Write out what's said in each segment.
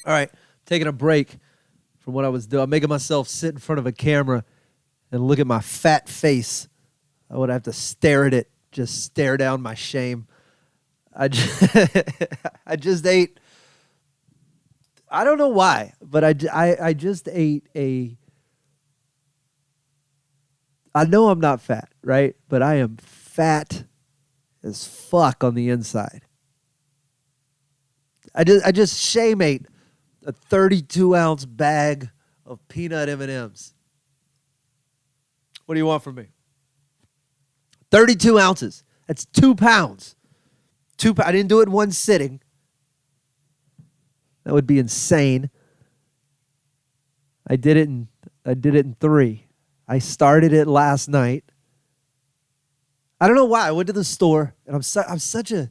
All right, taking a break from what I was doing. I'm making myself sit in front of a camera and look at my fat face. I would have to stare at it, just stare down my shame. I just, I just ate. I don't know why, but I just ate a. I know I'm not fat, right? But I am fat as fuck on the inside. I just shame ate a 32-ounce bag of peanut M&Ms. What do you want from me? 32 ounces. That's 2 pounds. I didn't do it in one sitting. That would be insane. I did it in 3. I started it last night. I don't know why. I went to the store and I'm such a.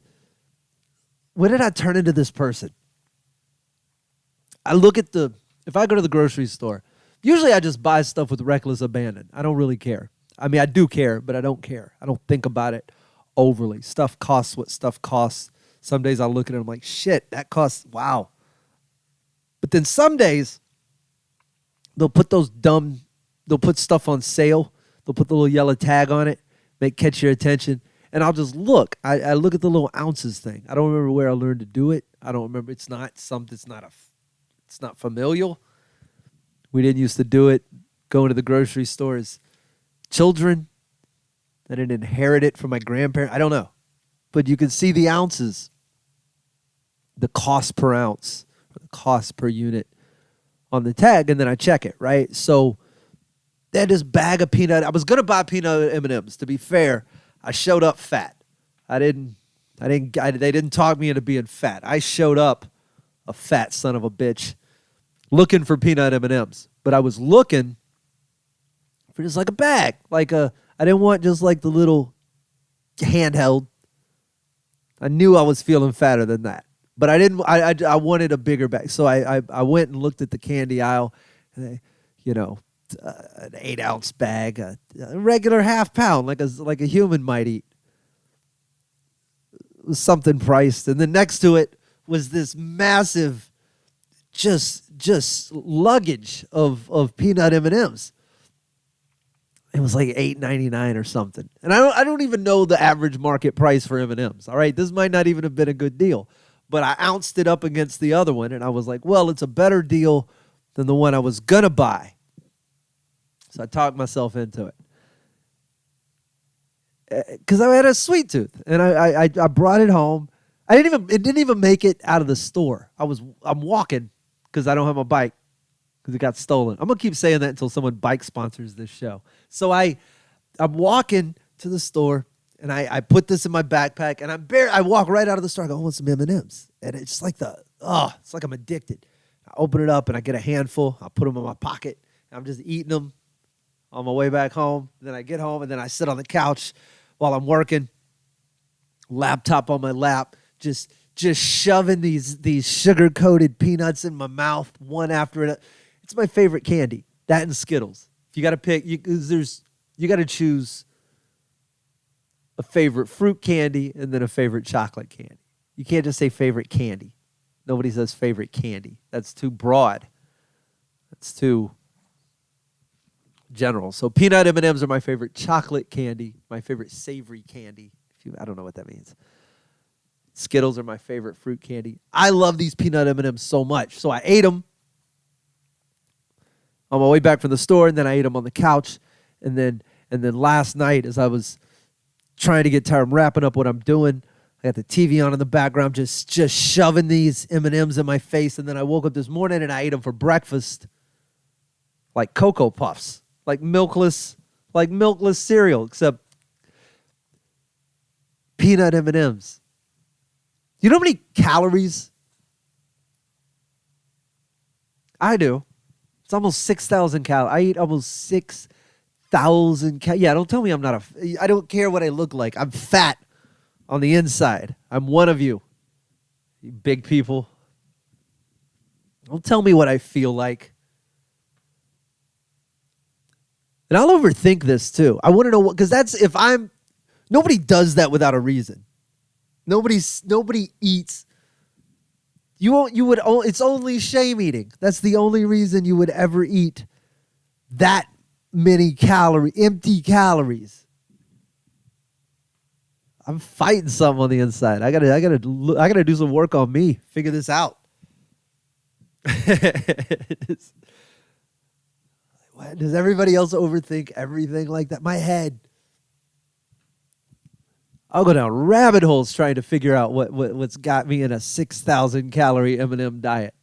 When did I turn into this person? I look at if I go to the grocery store, usually I just buy stuff with reckless abandon. I don't really care. I mean, I do care, but I don't care. I don't think about it overly. Stuff costs what stuff costs. Some days I look at it and I'm like, shit, that costs, wow. But then some days they'll put they'll put stuff on sale. They'll put the little yellow tag on it, catch your attention. And I'll just look. I look at the little ounces thing. I don't remember where I learned to do it. I don't remember. It's not familial. We didn't used to do it going to the grocery store as children. I didn't inherit it from my grandparents. I don't know. But you can see the ounces, the cost per ounce, or the cost per unit on the tag, and then I check it, right? So that is bag of peanut. I was going to buy peanut M&Ms. To be fair, I showed up fat. They didn't talk me into being fat. I showed up a fat son of a bitch looking for peanut M&Ms. But I was looking for just like a bag. I didn't want just like the little handheld. I knew I was feeling fatter than that. But I didn't. I wanted a bigger bag. So I went and looked at the candy aisle. And an 8-ounce bag, a regular half pound, like a human might eat. It was something priced, and then next to it was this massive, just luggage of peanut M&Ms. It was like $8.99 or something, and I don't even know the average market price for M&Ms. All right, this might not even have been a good deal, but I ounced it up against the other one, and I was like, well, it's a better deal than the one I was gonna buy. So I talked myself into it. Because I had a sweet tooth. And I brought it home. It didn't even make it out of the store. I'm walking because I don't have my bike because it got stolen. I'm going to keep saying that until someone bike sponsors this show. So I'm walking to the store and I put this in my backpack and I walk right out of the store. I go, I want some M&Ms. And it's like it's like I'm addicted. I open it up and I get a handful. I put them in my pocket. And I'm just eating them on my way back home. Then I get home and then I sit on the couch while I'm working, laptop on my lap, just shoving these sugar-coated peanuts in my mouth one after another. It's my favorite candy, that and Skittles. If you got to pick, you got to choose a favorite fruit candy and then a favorite chocolate candy. You can't just say favorite candy. Nobody says favorite candy. That's too broad. That's too general. So peanut M&Ms are my favorite chocolate candy, my favorite savory candy. I don't know what that means. Skittles are my favorite fruit candy. I love these peanut M&Ms so much. So I ate them on my way back from the store, and then I ate them on the couch. And then last night, as I was trying to get tired, I'm wrapping up what I'm doing. I got the TV on in the background, just shoving these M&Ms in my face. And then I woke up this morning and I ate them for breakfast like Cocoa Puffs. Like milkless cereal, except peanut M&Ms. You know how many calories? I do. It's almost 6,000 calories. I eat almost 6,000 calories. Yeah, don't tell me I'm not I don't care what I look like. I'm fat on the inside. I'm one of you big people. Don't tell me what I feel like. And I'll overthink this too. I want to know what, because nobody does that without a reason. Nobody eats, You won't. You would. It's only shame eating. That's the only reason you would ever eat that many empty calories. I'm fighting something on the inside. I gotta do some work on me. Figure this out. Does everybody else overthink everything like that? My head. I'll go down rabbit holes trying to figure out what's got me in a 6,000 calorie M&M diet.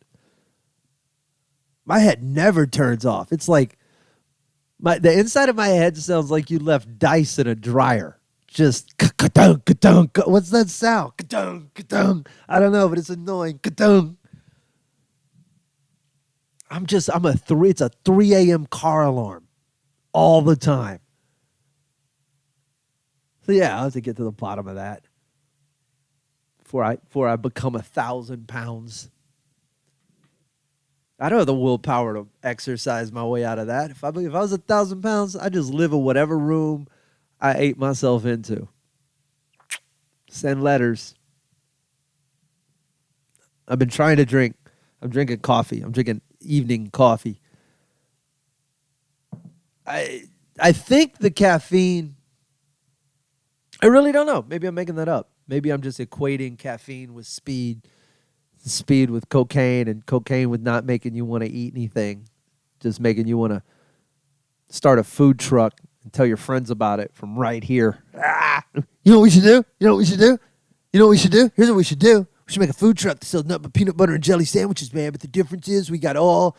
My head never turns off. It's like the inside of my head sounds like you left dice in a dryer. Just ka-dung, ka-dung, what's that sound? Ka-dung, ka-dung. I don't know, but it's annoying. Ka-dung. It's a 3 a.m. car alarm all the time. So yeah, I'll have to get to the bottom of that before I become 1,000 pounds. I don't have the willpower to exercise my way out of that. If I was 1,000 pounds, I'd just live in whatever room I ate myself into. Send letters. I've been trying to drink. I'm drinking coffee. I'm drinking evening coffee. I think the caffeine, I really don't know. Maybe I'm making that up. Maybe I'm just equating caffeine with speed with cocaine, and cocaine with not making you want to eat anything, just making you want to start a food truck and tell your friends about it from right here. You know what we should do? You know what we should do? You know what we should do? Here's what we should do. We should make a food truck that sells nothing but peanut butter and jelly sandwiches, man. But the difference is we got all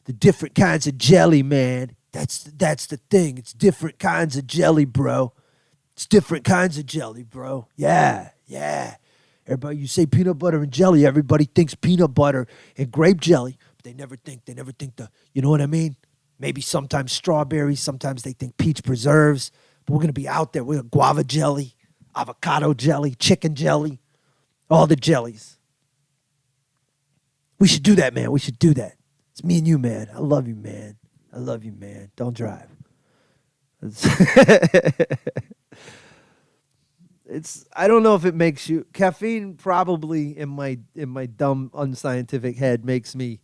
the different kinds of jelly, man. That's the thing. It's different kinds of jelly, bro. It's different kinds of jelly, bro. Yeah. Everybody, you say peanut butter and jelly, everybody thinks peanut butter and grape jelly. But they never think you know what I mean? Maybe sometimes strawberries, sometimes they think peach preserves. But we're going to be out there. We're going to guava jelly, avocado jelly, chicken jelly, all the jellies. We should do that, man. We should do that. It's me and you, man. I love you, man. I love you, man. Don't drive. I don't know if it makes you, caffeine probably in my dumb unscientific head makes my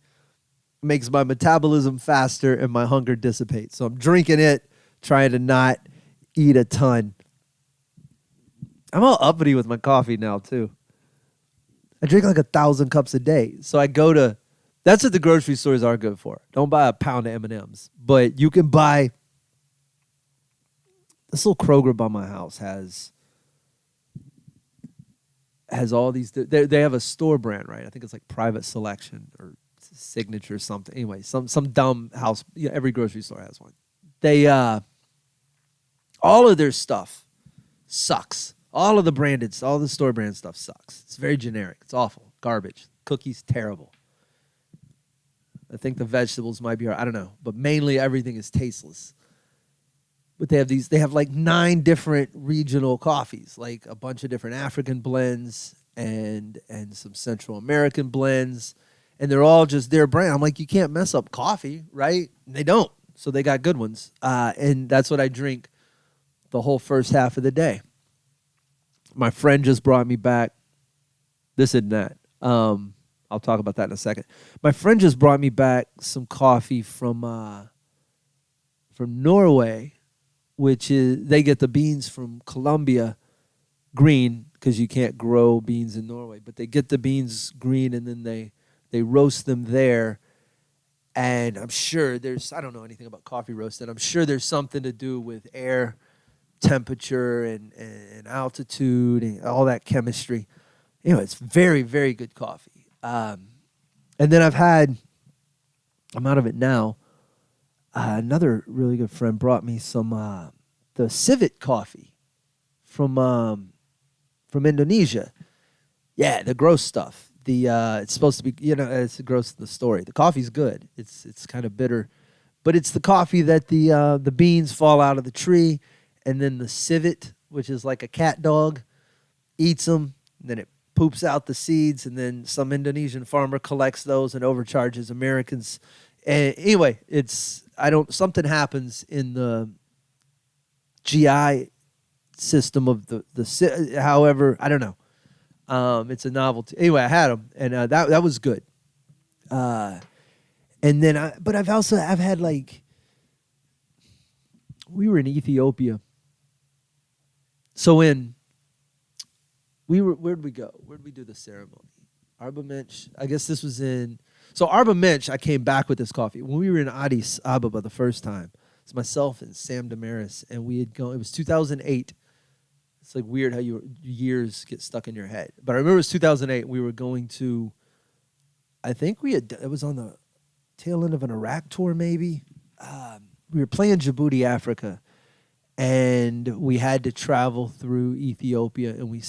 metabolism faster and my hunger dissipates. So I'm drinking it, trying to not eat a ton. I'm all uppity with my coffee now too. I drink like 1,000 cups a day. So that's what the grocery stores are good for. Don't buy a pound of M&Ms, but you can buy, this little Kroger by my house has all these, they have a store brand, right? I think it's like Private Selection or Signature or something. Anyway, some dumb house, every grocery store has one. They, all of their stuff sucks. All the store brand stuff sucks. It's very generic. It's awful. Garbage. Cookies, terrible. I think the vegetables might be, I don't know. But mainly everything is tasteless. But they have like 9 different regional coffees, like a bunch of different African blends and some Central American blends. And they're all just their brand. I'm like, you can't mess up coffee, right? And they don't. So they got good ones. And that's what I drink the whole first half of the day. My friend just brought me back this and that. I'll talk about that in a second. My friend just brought me back some coffee from Norway, which is, they get the beans from Colombia green because you can't grow beans in Norway, but they get the beans green and then they roast them there. And I'm sure I don't know anything about coffee roasting. I'm sure there's something to do with air temperature and altitude and all that chemistry. Anyway, it's very, very good coffee. And then I'm out of it now. Another really good friend brought me some the civet coffee from Indonesia. Yeah, the gross stuff. It's supposed to be, it's gross in the story. The coffee's good. It's kind of bitter, but it's the coffee that the beans fall out of the tree, and then the civet, which is like a cat dog, eats them. And then it poops out the seeds, and then some Indonesian farmer collects those and overcharges Americans. And anyway, something happens in the GI system of however, I don't know. It's a novelty. Anyway, I had them, and that was good. And then I've had like, we were in Ethiopia. So where'd we go? Where'd we do the ceremony? Arba Mensch. I guess this was Arba Mensch, I came back with this coffee. When we were in Addis Ababa the first time, it's myself and Sam Damaris, and we had gone, it was 2008. It's like weird how your years get stuck in your head. But I remember it was 2008. We were going to, it was on the tail end of an Iraq tour maybe. We were playing Djibouti, Africa, and we had to travel through Ethiopia, and we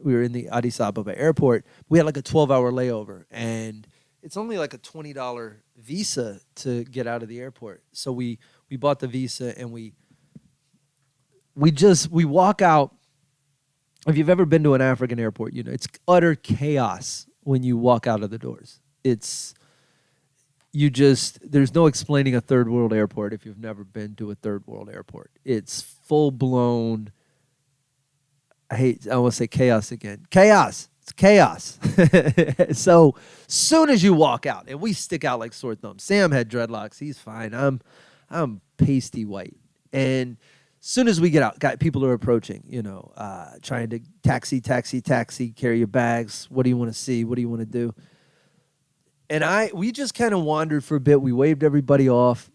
were in the Addis Ababa airport. We had like a 12-hour layover, and it's only like a $20 visa to get out of the airport. So we bought the visa, and we walk out. If you've ever been to an African airport, you know it's utter chaos when you walk out of the doors. There's no explaining a third world airport if you've never been to a third world airport. It's full blown. I want to say chaos again. Chaos. It's chaos. So soon as you walk out, and we stick out like sore thumbs. Sam had dreadlocks. He's fine. I'm pasty white. And soon as we get out, people are approaching, trying to taxi, carry your bags. What do you want to see? What do you want to do? And we just kind of wandered for a bit. We waved everybody off.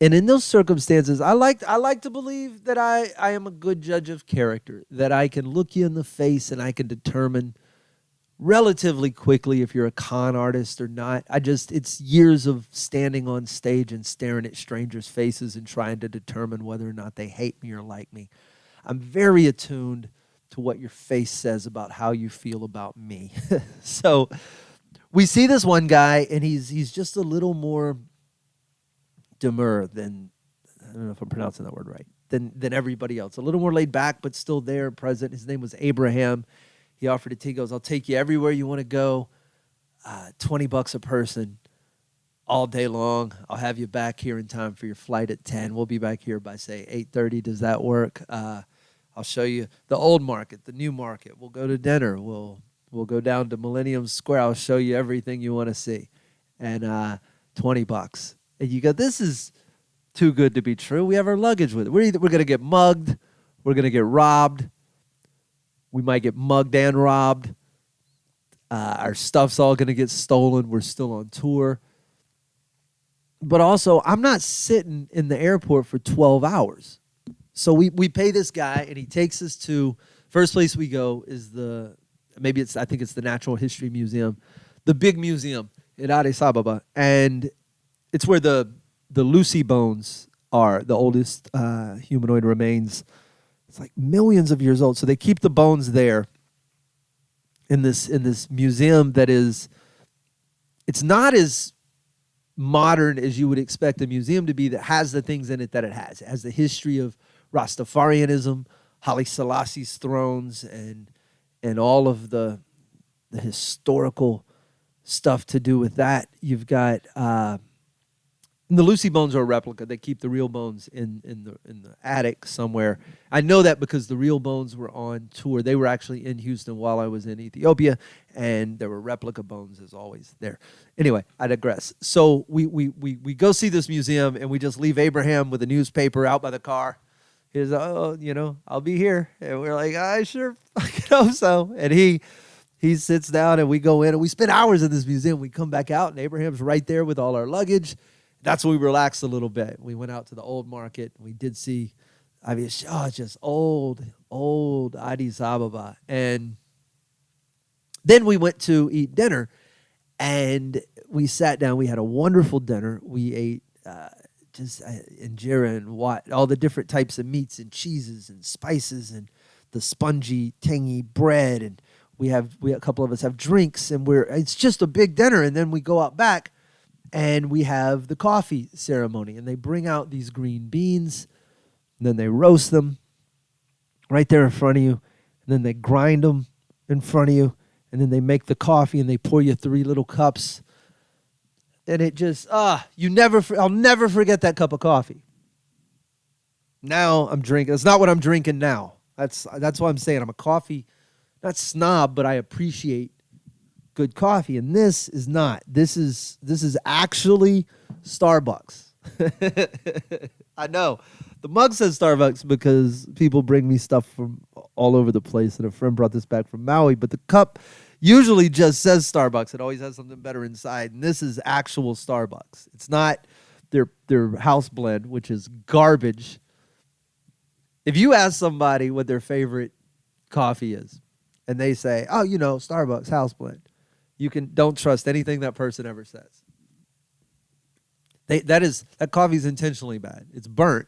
And in those circumstances, I like to believe that I am a good judge of character, that I can look you in the face and I can determine relatively quickly if you're a con artist or not. It's years of standing on stage and staring at strangers' faces and trying to determine whether or not they hate me or like me. I'm very attuned to what your face says about how you feel about me. So we see this one guy, and he's just a little more demure than, I don't know if I'm pronouncing that word right, than everybody else. A little more laid back, but still there, present. His name was Abraham. He offered it. He goes, I'll take you everywhere you want to go, $20 a person, all day long. I'll have you back here in time for your flight at 10. We'll be back here by, say, 8:30. Does that work? I'll show you the old market, the new market. We'll go to dinner. We'll go down to Millennium Square. I'll show you everything you want to see. And $20. And you go, this is too good to be true. We have our luggage with it. We're going to get mugged. We're going to get robbed. We might get mugged and robbed. Our stuff's all going to get stolen. We're still on tour. But also, I'm not sitting in the airport for 12 hours. So we pay this guy, and he takes us to, first place we go is I think it's the Natural History Museum, the big museum in Addis Ababa. And it's where the Lucy bones are, the oldest humanoid remains. It's like millions of years old. So they keep the bones there in this museum that it's not as modern as you would expect a museum to be that has the things in it that it has. It has the history of Rastafarianism, Haile Selassie's thrones, and all of the historical stuff to do with that. You've got the Lucy bones are a replica. They keep the real bones in the attic somewhere. I know that because the real bones were on tour. They were actually in Houston while I was in Ethiopia, and there were replica bones as always there. Anyway, I digress. So we go see this museum, and we just leave Abraham with a newspaper out by the car. He's, I'll be here. And we're like, I sure fucking hope so. And he sits down, and we go in, and we spend hours in this museum. We come back out, and Abraham's right there with all our luggage. That's when we relaxed a little bit. We went out to the old market. We did see, it's just old Addis Ababa. And then we went to eat dinner, and we sat down. We had a wonderful dinner. We ate injera and all the different types of meats and cheeses and spices and the spongy, tangy bread. And a couple of us have drinks, and it's just a big dinner. And then we go out back, and we have the coffee ceremony, and they bring out these green beans, and then they roast them right there in front of you, and then they grind them in front of you, and then they make the coffee, and they pour you 3 little cups, and it just, I'll never forget that cup of coffee. Now I'm drinking. It's not what I'm drinking now. That's what I'm saying. I'm a coffee not snob, but I appreciate good coffee. And this is not. This is actually Starbucks. I know. The mug says Starbucks because people bring me stuff from all over the place, and a friend brought this back from Maui. But the cup usually just says Starbucks. It always has something better inside, and this is actual Starbucks. It's not their house blend, which is garbage. If you ask somebody what their favorite coffee is, and they say, "Oh, Starbucks house blend," don't trust anything that person ever says. That coffee's intentionally bad. It's burnt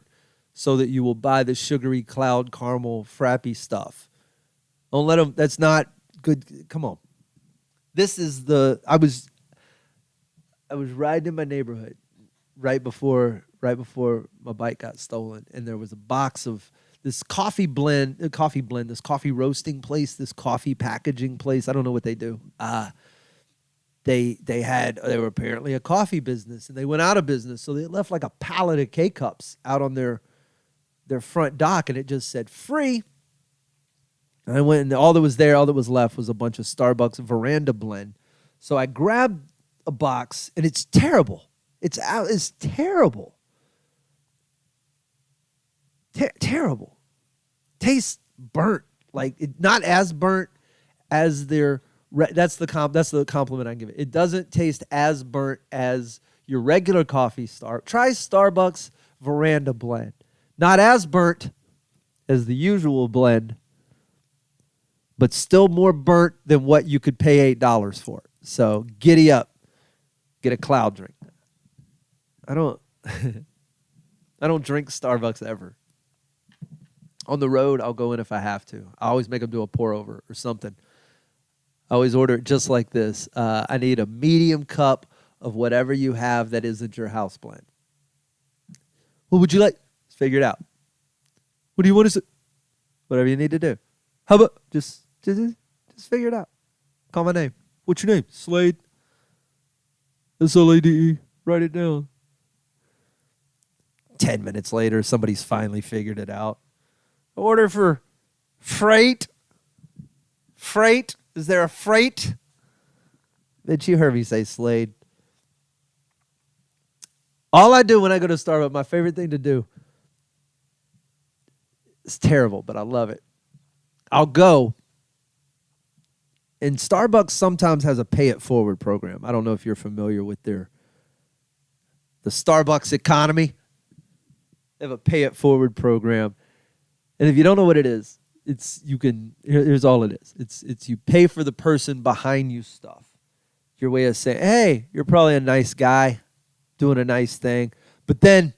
so that you will buy the sugary cloud caramel frappy stuff. Don't let them. That's not good. Come on. This is I was riding in my neighborhood right before my bike got stolen, and there was a box of this coffee roasting place, this coffee packaging place. I don't know what they do. They were apparently a coffee business, and they went out of business, so they left like a pallet of K-cups out on their front dock, and it just said free. And I went, and all that was left was a bunch of Starbucks Veranda blend. So I grabbed a box, and it's terrible. It's terrible. Terrible. Tastes burnt, not as burnt as their. That's the compliment I give it. It doesn't taste as burnt as your regular coffee. Try Starbucks Veranda blend. Not as burnt as the usual blend, but still more burnt than what you could pay $8 for. So giddy up, get a cloud drink. I don't drink Starbucks ever. On the road, I'll go in if I have to. I always make them do a pour over or something. I always order it just like this. I need a medium cup of whatever you have that isn't your house blend. What would you like? Let's figure it out. What do you want to say? Whatever you need to do. How about just figure it out. Call my name. What's your name? Slade. Slade. Write it down. 10 minutes later, somebody's finally figured it out. Order for freight. Freight. Is there a freight? Bitch, you heard me say Slade. All I do when I go to Starbucks, my favorite thing to do, it's terrible, but I love it. I'll go, and Starbucks sometimes has a pay it forward program. I don't know if you're familiar with the Starbucks economy. They have a pay it forward program. And if you don't know what it is, here's all it is. It's you pay for the person behind you stuff. Your way of saying, hey, you're probably a nice guy doing a nice thing. But then,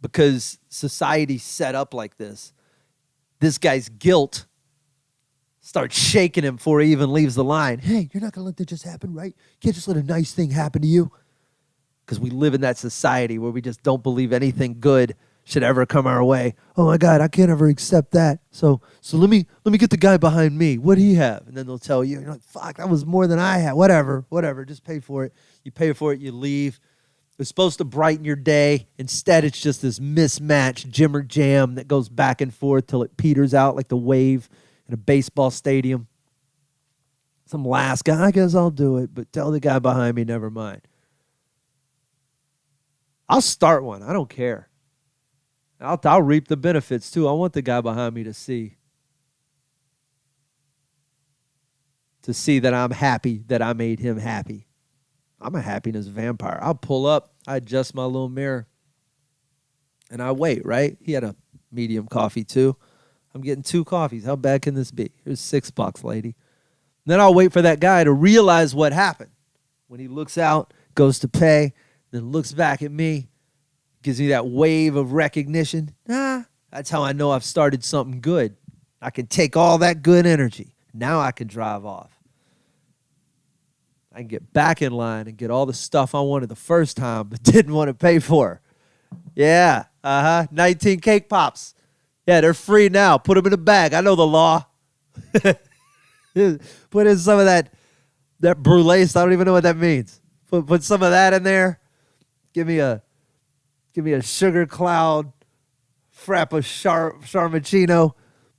because society's set up like this guy's guilt starts shaking him before he even leaves the line. Hey, you're not going to let that just happen, right? You can't just let a nice thing happen to you. Because we live in that society where we just don't believe anything good should ever come our way. Oh my God, I can't ever accept that. So let me get the guy behind me. What'd he have? And then they'll tell you, you're like, fuck, that was more than I had. Whatever, just pay for it. You pay for it, you leave. It's supposed to brighten your day. Instead, it's just this mismatched jimmer jam that goes back and forth till it peters out like the wave in a baseball stadium. Some last guy, I guess I'll do it, but tell the guy behind me, never mind. I'll start one. I don't care. I'll reap the benefits, too. I want the guy behind me to see that I'm happy that I made him happy. I'm a happiness vampire. I'll pull up, I adjust my little mirror, and I wait, right? He had a medium coffee, too. I'm getting 2 coffees. How bad can this be? Here's $6, lady. And then I'll wait for that guy to realize what happened. When he looks out, goes to pay, then looks back at me, gives me that wave of recognition. That's how I know I've started something good. I can take all that good energy. Now I can drive off. I can get back in line and get all the stuff I wanted the first time but didn't want to pay for. Yeah, 19 cake pops. Yeah, they're free now. Put them in a bag. I know the law. Put in some of that brulee. I don't even know what that means. Put some of that in there. Give me a sugar cloud, frappuccino,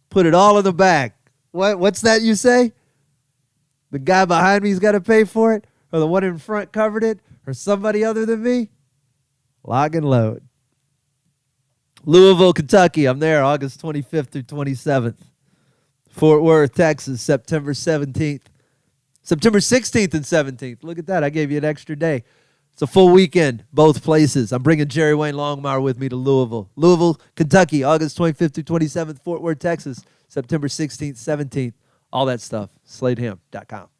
put it all in the bag. What's that you say? The guy behind me's got to pay for it? Or the one in front covered it? Or somebody other than me? Lock and load. Louisville, Kentucky. I'm there August 25th through 27th. Fort Worth, Texas, September 17th. September 16th and 17th. Look at that. I gave you an extra day. It's a full weekend, both places. I'm bringing Jerry Wayne Longmire with me to Louisville. Louisville, Kentucky, August 25th through 27th. Fort Worth, Texas, September 16th, 17th. All that stuff. SladeHim.com.